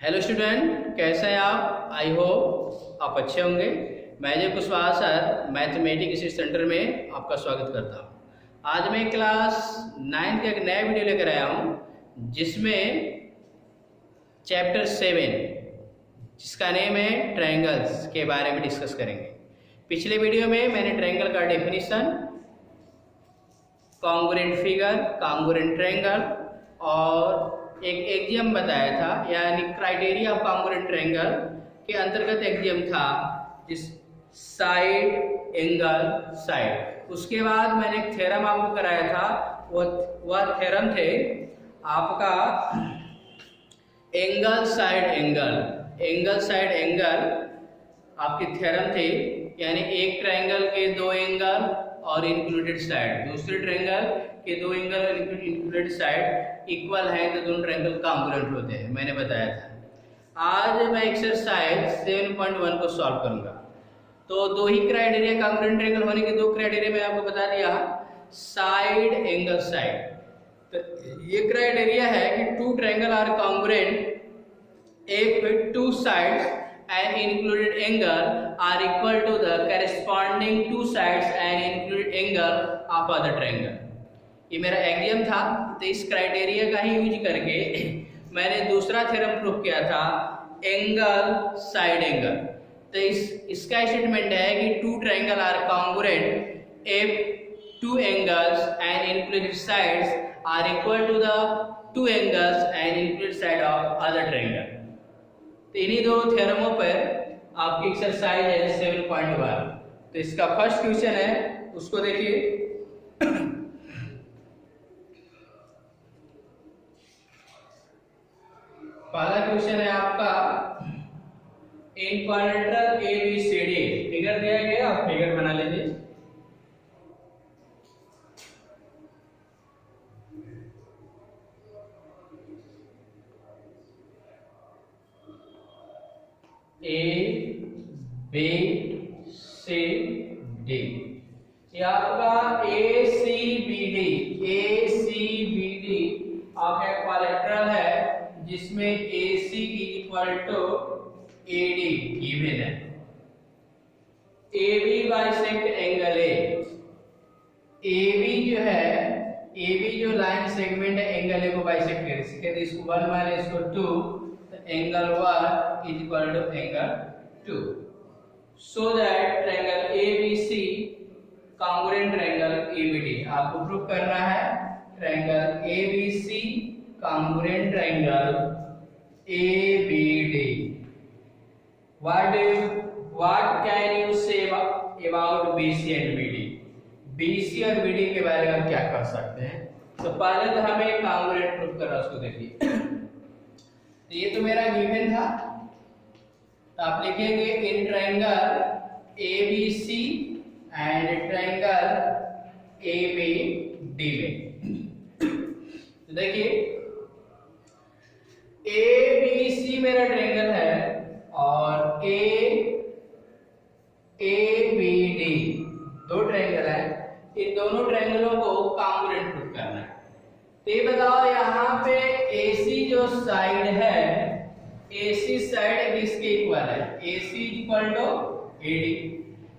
Hello student, कैसे हैं आप? आई होप आप अच्छे होंगे। मैं Ajay Kushwaha sir mathematics centre में आपका स्वागत करता हूं। आज मैं क्लास 9 का एक नया वीडियो लेकर आया हूं जिसमें चैप्टर 7 जिसका नेम है ट्रायंगल्स के बारे में डिस्कस करेंगे। पिछले वीडियो में मैंने ट्रायंगल का definition, congruent figure, congruent triangle और एक एक्जियम बताया था, यानी क्राइटेरिया ऑफ कॉन्ग्रुएंट ट्रायंगल के अंतर्गत एक्जियम था जिस साइड एंगल साइड। उसके बाद मैंने एक थ्योरम आपको कराया था, वह थ्योरम थे आपका एंगल साइड एंगल आपकी थ्योरम थे, यानी एक ट्रायंगल के दो एंगल और इंक्लूडेड साइड, दूसरे ट्रायंगल के दो एंगल और इंक्लूडेड साइड इक्वल है तो दोनों ट्रायंगल कॉन्ग्रुएंट होते हैं, मैंने बताया था। आज मैं एक्सरसाइज 7.1 को सॉल्व करूंगा। तो दो ही क्राइटेरिया कॉन्ग्रुएंट ट्रायंगल होने के दो क्राइटेरिया मैं आपको बता दिया, साइड एंगल साइड। तो ये क्राइटेरिया है कि two triangle are congruent if two sides and included angle are equal to the corresponding two sides and included angle of other triangle। ये मेरा एक्जियम था, तो इस क्राइटेरिया का ही यूज करके मैंने दूसरा थ्योरम प्रूव किया था, एंगल साइड एंगल। तो इसका स्टेटमेंट है कि two triangle are congruent if two angles and included sides are equal to the two angles and included side of other triangle। तो इन्हीं दो थ्योरमों पर आपकी एक्सरसाइज है 7.1। तो इसका फर्स्ट क्वेश्चन है, उसको देखिए। पहला क्वेश्चन है आपका, इन क्वाड्रिलेटरल ABCD फिगर दिया गया, आप फिगर बना लीजिए। ABCD ये आपका ACBD आपका क्वाड्रिलेटरल है जिसमें AC equal to AD given है। AB bisect angle A, AB जो है, AB जो लाइन सेगमेंट है एंगल A को बाइसेक्ट करे, इसको 1 माइनस इसको 2, तो angle 1 is equal to angle 2, so that triangle ABC congruent triangle ABD आपको प्रूव करना है। Triangle ABC congruent triangle ABD। What can you say about BC and BD? BC और BD के बारे में हम क्या कर सकते हैं? तो पहले तो हमें कॉन्ग्रुएंट प्रूव करना, उसको देखिए। तो ये तो मेरा गिवन था, तो आप लिखेंगे in triangle ABC and triangle ABD में। तो देखिए ABC मेरा ट्रायंगल है और ABD दो ट्रायंगल है, इन दोनों ट्रायंगलों को कॉन्ग्रुएंट प्रूव करना है। तो ये बताओ, यहाँ पे AC जो साइड है, AC साइड किसके इक्वल है? AC equal to AD।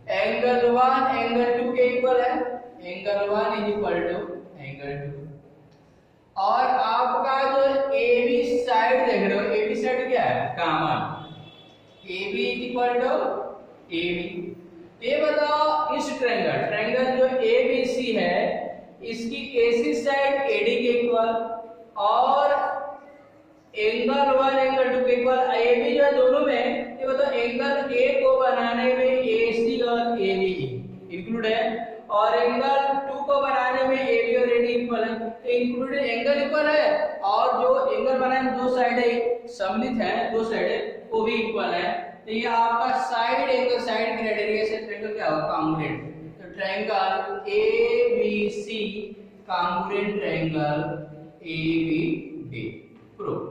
Angle 1 angle 2 के इक्वल है, angle 1 is equal to angle 2। और आपका जो AB साइड देख रहे हो, AB साइड क्या है? Common, AB is equal to AB। ये बताओ, इस ट्रायंगल जो ABC है, इसकी AC साइड AD के इक्वल और एंगल 1 एंगल 2 के इक्वल, AB जो है दोनों में, ये बताओ एंगल A को बनाने में AC और AB इंक्लूड है और एंगल 2 को बनाने में AB और AD इक्वल है। तो इंक्लूडेड एंगल इक्वल है और जो एंगल बनाने में दो साइडें सम्मिलित हैं, दो साइडें वो भी इक्वल है। तो ये आपका साइड एंगल साइड क्राइटेरिया से ट्रायंगल क्या होगा? कॉन्ग्रुएंट। तो triangle ABC congruent triangle ABD prove.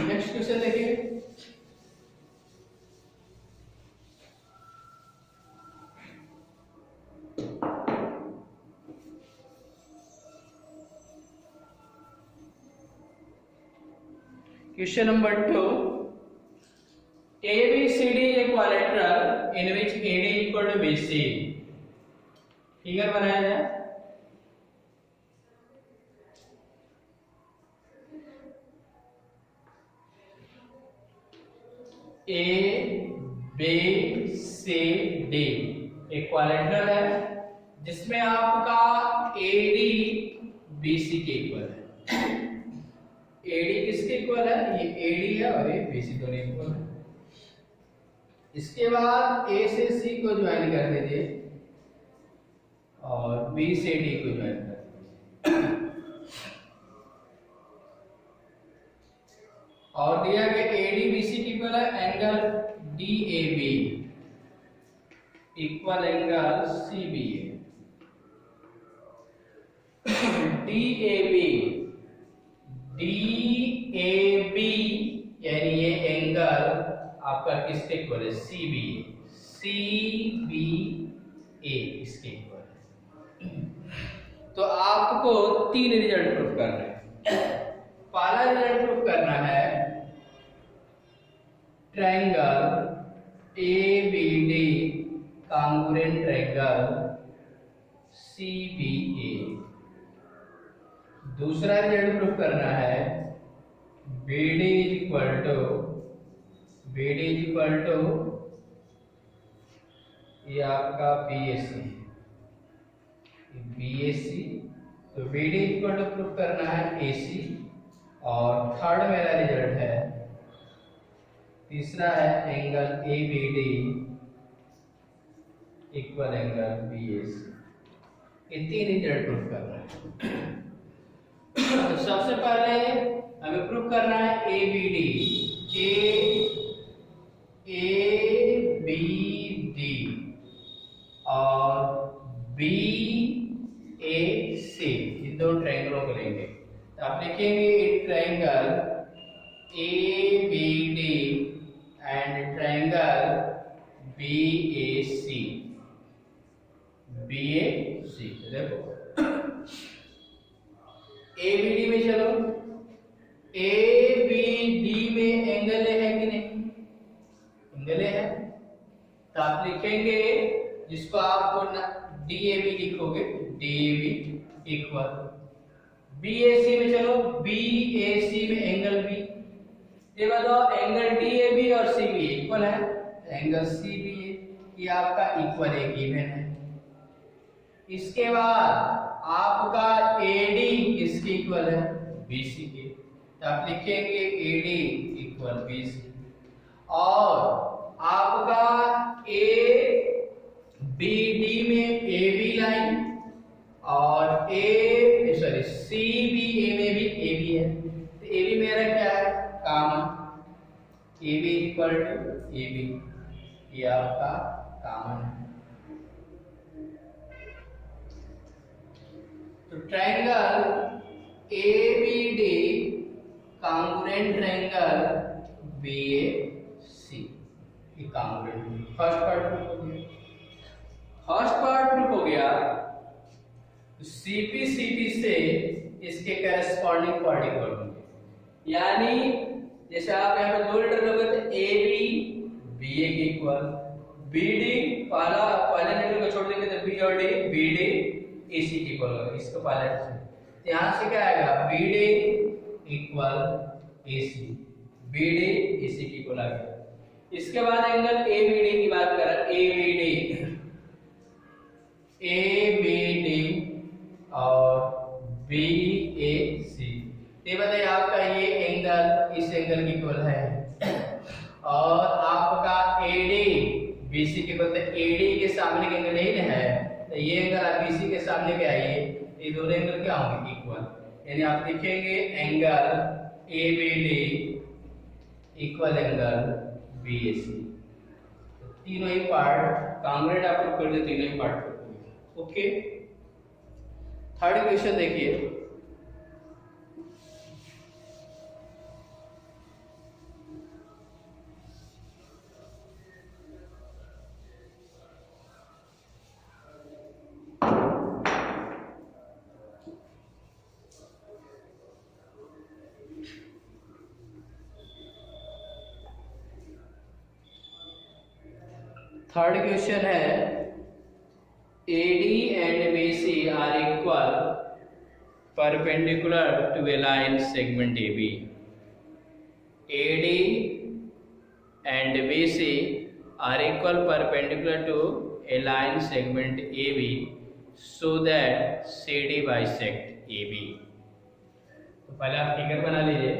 Next question देखिए। Question number 2. ABCD is a quadrilateral in which AD is equal to BC. Figure बनाया जाए। A B C D एक quadrilateral है जिसमें आपका AD BC के इक्वल है। AD किसके इक्वल है? ये AD है और ये BC दोनों इक्वल है। इसके बाद A से C को ज्वाइन कर दीजिए और B से D को ज्वाइन कर दीजिए और दिया गया AD BC की इक्वल है angle DAB equal angle CBA। DAB यानी ये एंगल आपका किसके इक्वल है? CBA इसके इक्वल है। तो आपको तीन रिजल्ट प्रूफ करना है। पहला रिजल्ट प्रूफ करना है triangle ABD congruent triangle CBA। दूसरा रिजल्ट प्रूफ करना है BD इज इक्वल टू ये आपका BAC तो BD इक्वल टू प्रूफ करना है AC। और थर्ड मेरा रिजल्ट है, तीसरा है angle ABD equal angle BAC। ये तीन रिजल्ट प्रूफ करना है। तो सबसे पहले हमें प्रूफ करना है ABD और BAC इन दो ट्रायंगलों को लेंगे। तो आप लिखेंगे triangle ABD and triangle BAC। देखो ABD में चलो, ABD में एंगल है कि नहीं? एंगल है तो आप लिखेंगे जिसको आपको DAB लिखोगे DAB इक्वल। BAC में चलो, BAC में एंगल B। ये बताओ एंगल DAB और CBA इक्वल है, एंगल CBA ये आपका इक्वल एक गिवन है। इसके बाद आपका AD किसके इक्वल है? BC के। तो आप लिखेंगे AD इक्वल BC। और आपका ABD में AB लाइन और CBA में भी AB है। तो AB मेरा क्या है? Common. AB equal to AB ये आपका कॉमन है। तो triangle ABD congruent triangle BAC ये कांग्रुएंट। फर्स्ट पार्ट प्रूफ हो गया। तो CP से इसके करस्पॉन्डिंग पार्टिकल होंगे, यानी जैसे आप यहाँ पे दो लेटर लोगे तो AB BA के इक्वल, BD पहले लेटर को छोड़ देंगे तो B और D BD AC के इक्वल होगा। इसको पायलट से यहां से क्या आएगा? BD equal AC, BD AC के इक्वल आ गया। इसके बाद एंगल ABD की बात करें, ABD और BAC। ये बताइए आपका ये एंगल इस एंगल के इक्वल है और आपका AD BC के इक्वल। AD के सामने के एंगल यही है, तो ये एंगल आप BC के सामने के आइए, ये दोनों एंगल क्या होंगे? इक्वल। यानी आप लिखेंगे angle ABD equal angle BAC। तो तीनों ही पार्ट कांग्रुएंट आप लोग कर दे, तीनों ही पार्ट ओके। थर्ड क्वेश्चन देखिए, थर्ड क्वेश्चन है AD and BC are equal perpendicular to a line segment AB. AD and BC are equal perpendicular to a line segment AB so that CD bisect AB. तो पहले आप figure बना लीजिए।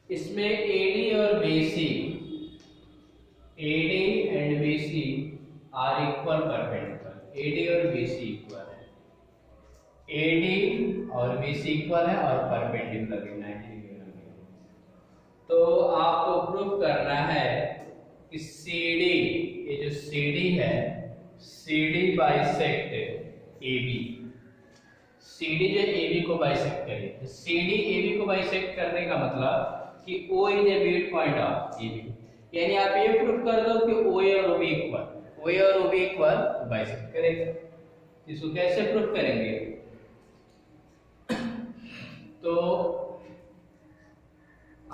इसमें AD और BC, AD and BC are equal perpendicular. AD और BC equal है, AD और BC इक्वल है और परपेंडिकुलर भी 90 डिग्री। तो आपको प्रूफ करना है कि CD, ये जो CD है, CD बाइसेक्ट AB। CD जो AB को बाइसेक्ट करे, CD AB को बाइसेक्ट करने का मतलब कि O is a mid point of AB, यानी आप ये प्रूफ कर दो कि OA और OB इक्वल, OA और OB इक्वल बाइसेक्ट करेगा। इसको कैसे प्रूफ करेंगे? तो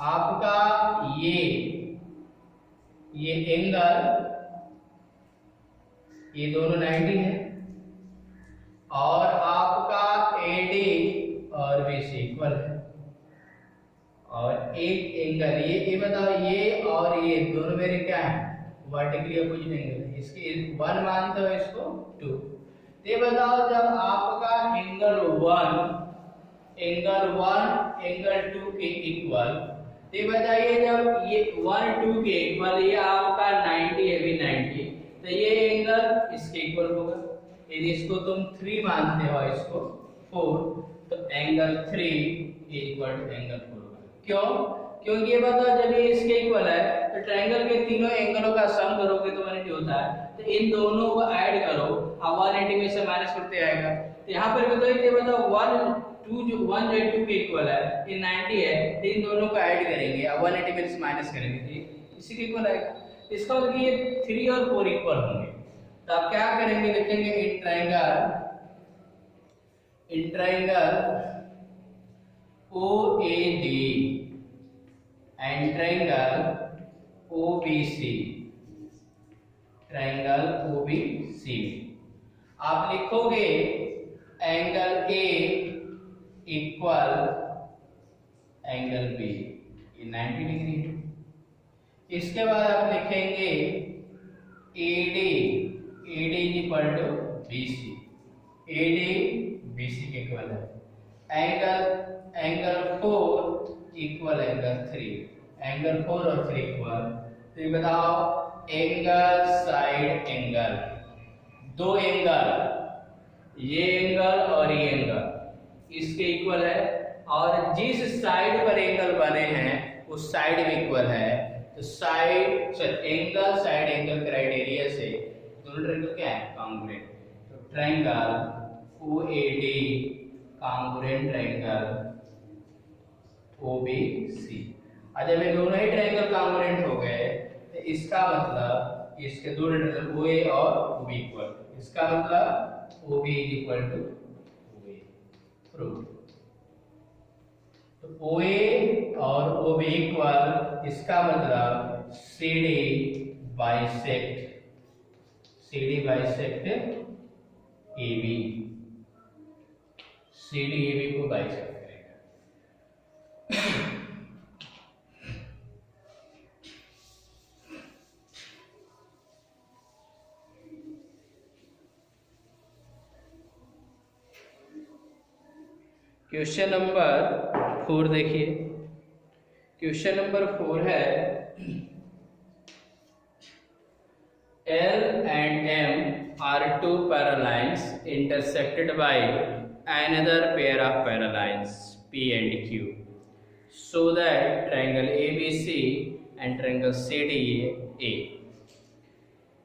आपका ये एंगल, ये दोनों 90 है और आपका AD और BC इक्वल है और एक एंगल ये बताओ, ये और ये दोनों मेरे क्या है? वर्टिकली अपोजिट एंगल है। इसके 1 मानते हो, इसको 2। ये बताओ जब आपका एंगल 1 एंगल 2 के इक्वल, ये बताइए जब ये 1 2 के इक्वल, ये आपका 90 है, भी 90, तो ये एंगल इसके इक्वल होगा। यदि इसको तुम 3 मानते हो, इसको 4, तो एंगल 3 इक्वल टू एंगल 4 होगा। क्यों? क्योंकि ये बताओ जब ये इसके इक्वल है तो ट्रायंगल के तीनों एंगलों का सम करोगे तो 180 होता है, तो इन दोनों को ऐड करो, अब 180 में से माइनस करते आएगा। तो यहाँ पर भी तो ये बताओ 1 2 जो 1 जो 2 के इक्वल है, ये 90 है, तो इन दोनों को ऐड करेंगे, अब 180 में से माइनस करेंगे तो इसी के इक्वल आएगा। इसका मतलब कि ये 3 और 4 इक्वल होंगे। तो आप क्या करेंगे? लिखेंगे in triangle OAD and triangle OBC, triangle OBC आप लिखोगे angle A equal angle B, ये 90 डिग्री है। इसके बाद आप लिखेंगे AD is equal to BC, AD BC के इक्वल है। एंगल 4 इक्वल एंगल 3, एंगल 4 और 3 इक्वल। तो ये बताओ एंगल साइड एंगल, दो एंगल, ये एंगल और ये एंगल इसके इक्वल है, और जिस साइड पर एंगल बने हैं उस साइड में इक्वल है। तो एंगल साइड एंगल क्राइटेरिया से दोनों ट्रायंगल क्या है? कॉन्ग्रुएंट। तो triangle OAD congruent triangle OBC। जब ये दोनों ही ट्रायंगल कॉन्ग्रुएंट हो गए तो इसका मतलब इसके दोनों ट्रायंगल OA और OB इक्वल, इसका मतलब OB is equal to OA। Proof. तो OA और OB इक्वल, इसका मतलब CD bisect AB, CD AB को बाइसेक्ट करेगा। क्वेश्चन नंबर 4 देखिए। क्वेश्चन नंबर 4 है L and M are two parallel lines intersected by another pair of parallel lines P and Q, so that triangle ABC and triangle CDA।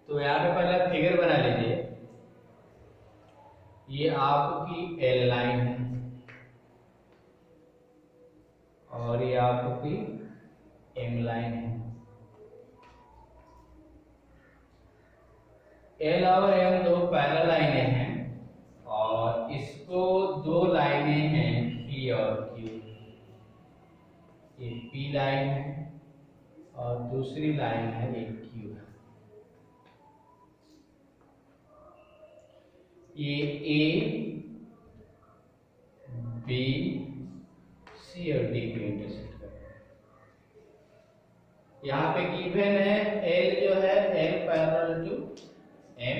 तो यहाँ पे पहले figure बना लीजिए। ये आपकी एल लाइन है और ये आपकी एम लाइन है। एल और एम दो पैरेलल लाइनें हैं और इसको दो लाइनें हैं पी और क्यू। ये पी लाइन है और दूसरी लाइन है ये क्यू है। ये ए बी सी और डी को इंटरसेक्ट कर रहा है। यहाँ पे गिवन है एल जो है एल पैरेलल टू एम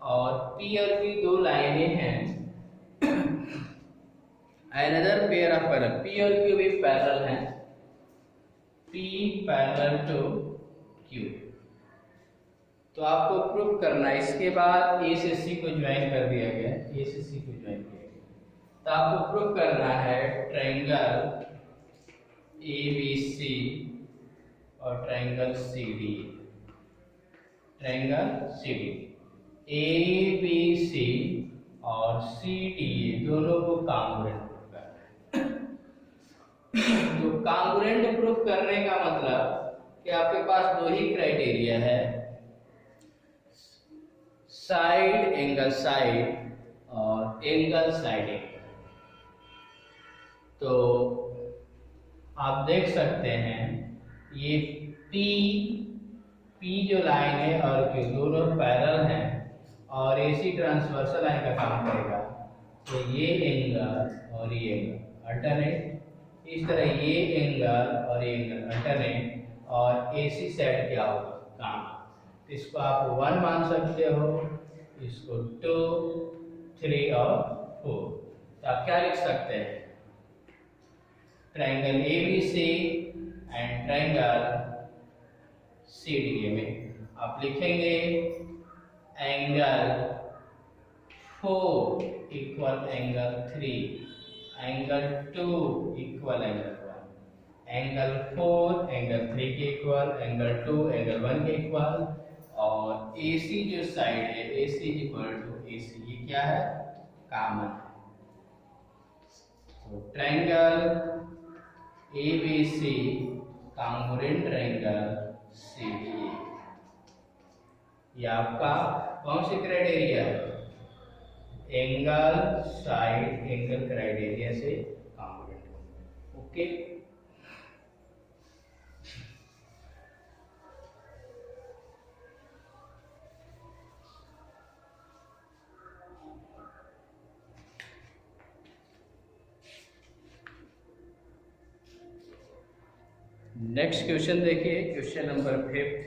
और पी और क्यू दो लाइनें हैं। Another pair of parallel, P और क्यू भी पैरेलल हैं, पी पैरेलल टू क्यू। तो आपको प्रूफ करना है। इसके बाद ए से सी को ज्वाइन कर दिया गया, ए से सी को ज्वाइन किया गया। तो आपको प्रूफ करना है ट्रायंगल ए बी सी और triangle C D. Triangle C D, A B C और सी डी दोनों को कांग्रुएंट प्रूफ करना है। तो कांग्रुएंट प्रूफ करने का मतलब कि आपके पास दो ही क्राइटेरिया है, साइड एंगल साइड और एंगल साइड एंगल। तो आप देख सकते हैं ये पी जो लाइन है और क्यू दोनों पैरेलल हैं और एसी ट्रांसवर्सल लाइन का काम करेगा। तो ये एंगल और ये एंगल अल्टरनेट, इस तरह ये एंगल और ये एंगल अल्टरनेट और एसी साइड क्या होगा काम। इसको आप 1 मान सकते हो, इसको 2, 3 और 4। तो आप क्या लिख सकते हैं, triangle ABC and triangle CD में आप लिखेंगे angle 4 equal angle 3, angle 2 equal angle 1, angle 4 angle 3 के इक्वल, एंगल 2 एंगल 1 के इक्वल और AC जो साइड है AC इक्वल टू AC, ये क्या है कॉमन है। तो triangle ABC congruent triangle CDA, ये आपका कौन सी क्राइटेरिया है, एंगल साइड एंगल क्राइटेरिया से कांग्रुएंट। ओके, नेक्स्ट क्वेश्चन देखिए, question number 5।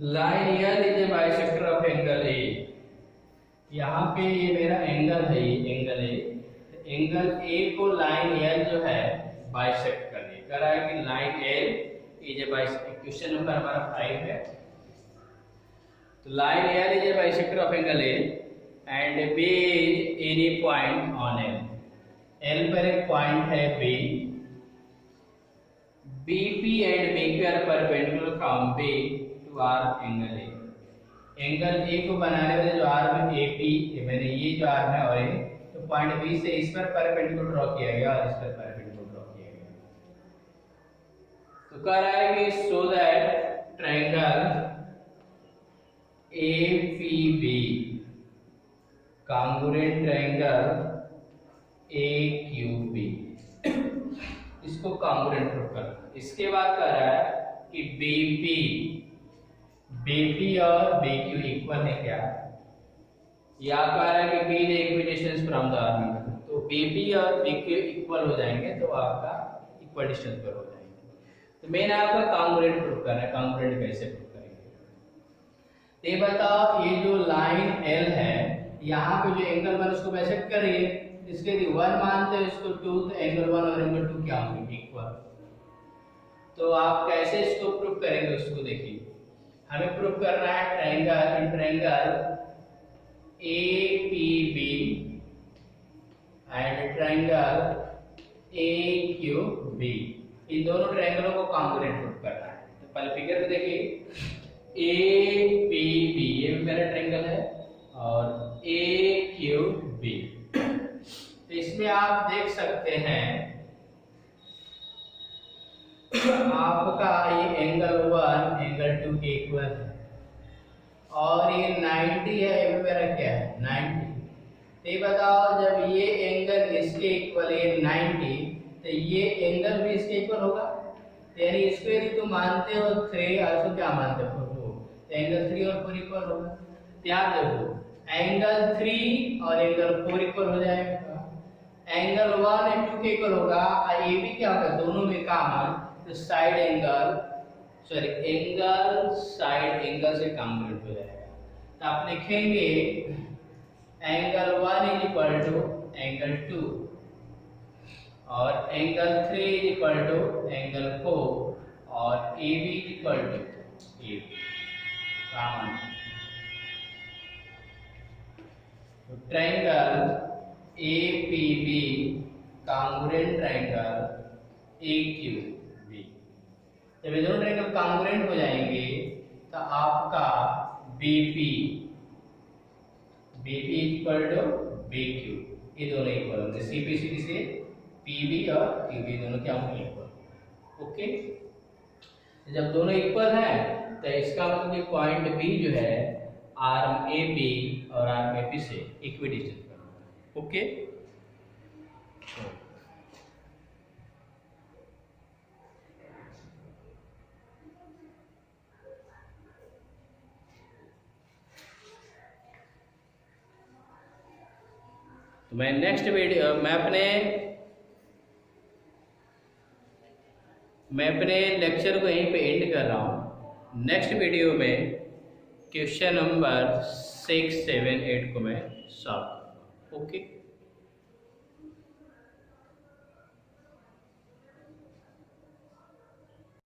Line L is a bisector of angle ए। यहाँ पे ये मेरा एंगल है, ये एंगल ए। एंगल ए को लाइन एल जो है बाइसेक्ट कर रही है, कि line L is a bisector. Question number हमारा 5 है। तो line L is a bisector of angle A and B is any point on L. L पर एक पॉइंट है B, BP and BQ are perpendicular from B to R angle A. Angle A को बनाने वाले जो arm है AP, मैंने ये जो आर्म है और ए, तो पॉइंट बी से इस पर परपेंडिकुलर ड्रॉ किया गया और इस पर परपेंडिकुलर ड्रॉ किया गया। तो कह रहा है कि सो that triangle APB congruent triangle AQB, इसको कांग्रुएंट प्रूफ करना। इसके बाद कह रहा है कि BP और BQ इक्वल है क्या, या कह रहा है कि B is equidistance from the arm. तो BP और BQ इक्वल हो जाएंगे तो आपका इक्वल डिस्टेंस पर हो जाएंगे। तो मेन आपका कांग्रुएंट प्रूफ करना है। कांग्रुएंट कैसे प्रूफ करेंगे? ये बताओ, ये जो लाइन एल है, यहाँ पे जो एंगल 1 उसको बाइसेक्ट कर रही है, इसके यदि 1 मानते हो इसको 2, तो एंगल 1 और एंगल 2 क्या होंगे? इक्वल। तो आप कैसे इसको प्रूफ करेंगे उसको देखिए। हमें प्रूफ करना है triangle APB and triangle AQB, इन दोनों ट्रायंगलों को कांग्रुएंट प्रूफ करना है। तो पहले फिगर में देखिए, APB ये मेरा ट्रायंगल है और AQB, तो इसमें आप देख सकते हैं आपका ये एंगल 1 एंगल 2 के इक्वल है और ये 90 है, ये मेरा क्या है? 90। तो ये बताओ, जब ये एंगल इसके इक्वल है 90, तो ये एंगल भी इसके इक्वल होगा। तो यानी इसको यदि तुम मानते हो 3 और इसको क्या मानते हो 4, तो एंगल 3 और 4 इक्वल होगा। ध्यान देखो, एंगल 3 और एंगल 4 इक्वल हो जाएगा, एंगल 1 और 2 के इक्वल होगा, और ये भी क्या होगा? दोनों में कॉमन, तो साइड एंगल साइड एंगल से कांग्रुएंट हो जाएगा। तो आप लिखेंगे angle 1 is equal to angle 2 और angle 3 is equal to angle 4 और AB is equal to AB common. तो triangle APB congruent triangle AQB। जब ये दोनों ट्रायंगल कांग्रुएंट हो जाएंगे तो आपका BP इक्वल टू BQ, ये दोनों इक्वल होंगे। CPCD से PB और QB दोनों क्या होंगे? इक्वल। ओके, जब दोनों इक्वल हैं तो इसका मतलब कि पॉइंट B जो है आर्म AB और आर्म AP से इक्विडिस्टेंस पर होगा। ओके, तो मैं नेक्स्ट वीडियो मैं अपने लेक्चर को यहीं पे एंड कर रहा हूँ। नेक्स्ट वीडियो में क्वेश्चन नंबर 6, 7, 8 को मैं सॉल्व करूँगा। ओके।